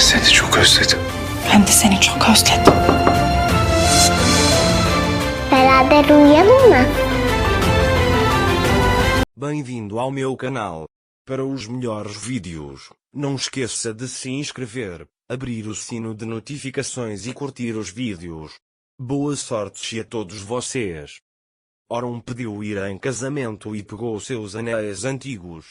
Seni çok özledim. Ben de seni çok özledim. Beraber uyuyalım mı? Bem-vindo ao meu canal. Para os melhores vídeos, não esqueça de se inscrever, abrir o sino de notificações e curtir os vídeos. Boa sorte a todos vocês. Orum pediu Ira em casamento e pegou seus anéis antigos.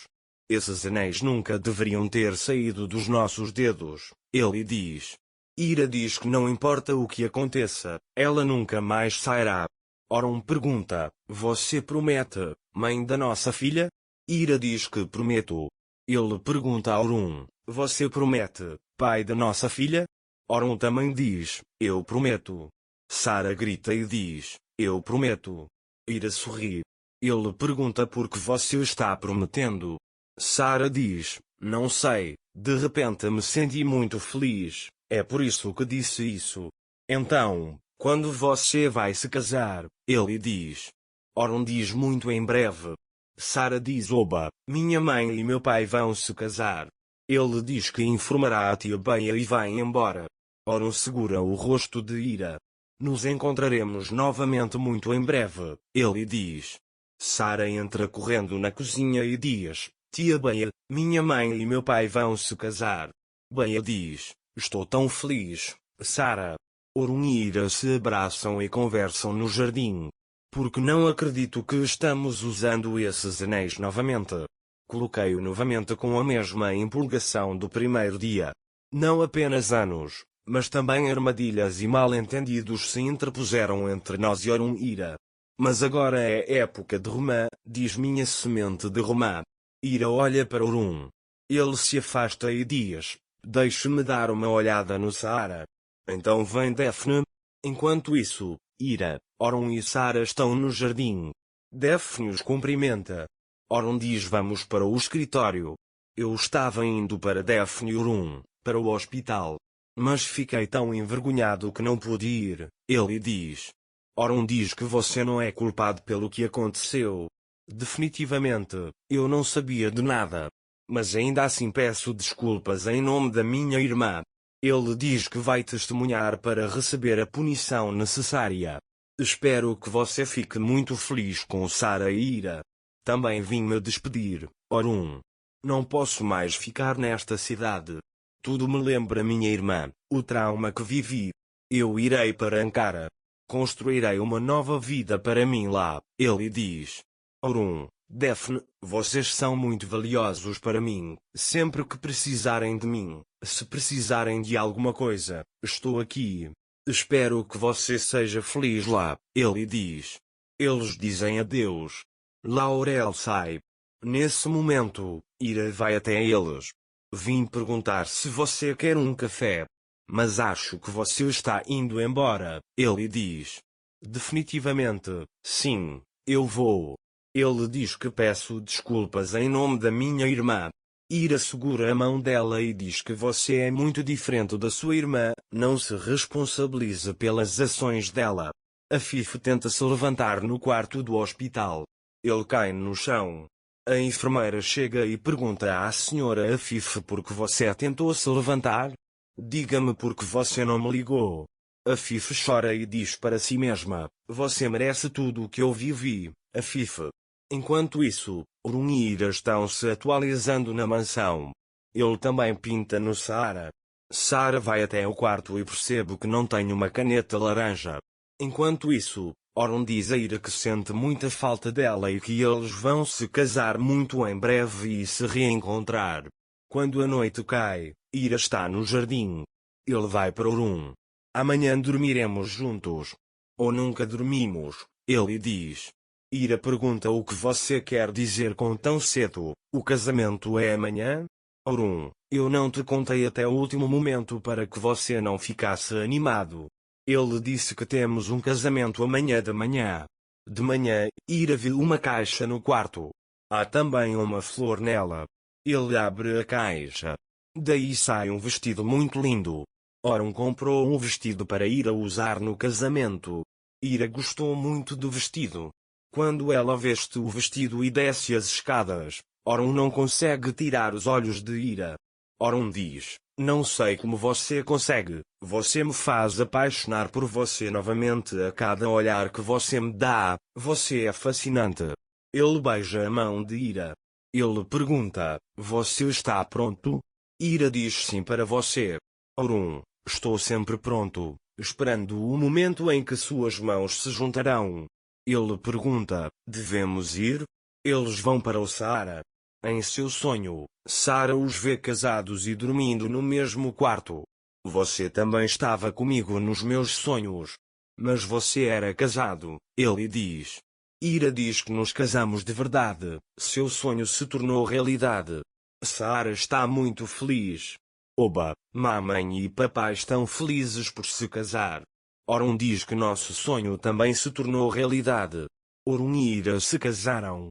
Esses anéis nunca deveriam ter saído dos nossos dedos, ele diz. Ira diz que não importa o que aconteça, ela nunca mais sairá. Orum pergunta, você promete, mãe da nossa filha? Ira diz que prometo. Ele pergunta a Orum, você promete, pai da nossa filha? Orum também diz, eu prometo. Sara grita e diz, eu prometo. Ira sorri. Ele pergunta por que você está prometendo. Sara diz, não sei, de repente me senti muito feliz, é por isso que disse isso. Então, quando você vai se casar? Ele diz. Orum diz muito em breve. Sara diz oba, minha mãe e meu pai vão se casar. Ele diz que informará a tia Beia e vai embora. Orum segura o rosto de Ira. Nos encontraremos novamente muito em breve, ele diz. Sara entra correndo na cozinha e diz, tia Beia, minha mãe e meu pai vão se casar. Beia diz, estou tão feliz, Sara. Orum e Ira se abraçam e conversam no jardim. Porque não acredito que estamos usando esses anéis novamente. Coloquei-o novamente com a mesma empolgação do primeiro dia. Não apenas anos, mas também armadilhas e mal-entendidos se interpuseram entre nós e Orum e Ira. Mas agora é época de romã, diz minha semente de romã. Ira olha para Orum. Ele se afasta e diz, deixe-me dar uma olhada no Saara. Então vem Daphne. Enquanto isso, Ira, Orum e Sara estão no jardim. Daphne os cumprimenta. Orum diz vamos para o escritório. Eu estava indo para Daphne e Orum, para o hospital. Mas fiquei tão envergonhado que não pude ir, ele diz. Orum diz que você não é culpado pelo que aconteceu. Definitivamente, eu não sabia de nada. Mas ainda assim peço desculpas em nome da minha irmã. Ele diz que vai testemunhar para receber a punição necessária. Espero que você fique muito feliz com Sara e Ira. Também vim me despedir, Orum. Não posso mais ficar nesta cidade. Tudo me lembra minha irmã, o trauma que vivi. Eu irei para Ankara. Construirei uma nova vida para mim lá, ele diz. Orum, Daphne, vocês são muito valiosos para mim, sempre que precisarem de mim, se precisarem de alguma coisa, estou aqui. Espero que você seja feliz lá, ele diz. Eles dizem adeus. Laurel sai. Nesse momento, Ira vai até eles. Vim perguntar se você quer um café. Mas acho que você está indo embora, ele diz. Definitivamente, sim, eu vou. Ele diz que peço desculpas em nome da minha irmã. Ira segura a mão dela e diz que você é muito diferente da sua irmã, não se responsabiliza pelas ações dela. Afif tenta se levantar no quarto do hospital. Ele cai no chão. A enfermeira chega e pergunta à senhora Afif por que você tentou se levantar? Diga-me por que você não me ligou. Afif chora e diz para si mesma, você merece tudo o que eu vivi, Afif. Enquanto isso, Orum e Ira estão se atualizando na mansão. Ele também pinta no Saara. Sara vai até o quarto e percebe que não tem uma caneta laranja. Enquanto isso, Orum diz a Ira que sente muita falta dela e que eles vão se casar muito em breve e se reencontrar. Quando a noite cai, Ira está no jardim. Ele vai para Orum. Amanhã dormiremos juntos. Ou nunca dormimos, ele diz. Ira pergunta o que você quer dizer com tão cedo, o casamento é amanhã? Orum, eu não te contei até o último momento para que você não ficasse animado. Ele disse que temos um casamento amanhã de manhã. De manhã, Ira viu uma caixa no quarto. Há também uma flor nela. Ele abre a caixa. Daí sai um vestido muito lindo. Orum comprou um vestido para Ira usar no casamento. Ira gostou muito do vestido. Quando ela veste o vestido e desce as escadas, Orum não consegue tirar os olhos de Ira. Orum diz: não sei como você consegue, você me faz apaixonar por você novamente a cada olhar que você me dá, você é fascinante. Ele beija a mão de Ira. Ele pergunta: você está pronto? Ira diz sim para você. Orum: estou sempre pronto, esperando o momento em que suas mãos se juntarão. Ele pergunta: devemos ir? Eles vão para o Saara. Em seu sonho, Sara os vê casados e dormindo no mesmo quarto. Você também estava comigo nos meus sonhos. Mas você era casado, ele diz. Ira diz que nos casamos de verdade, seu sonho se tornou realidade. Sara está muito feliz. Oba, mamãe e papai estão felizes por se casar. Orum diz que nosso sonho também se tornou realidade. Orum e Ira se casaram.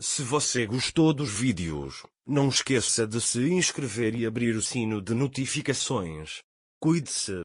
Se você gostou dos vídeos, não esqueça de se inscrever e abrir o sino de notificações. Cuide-se.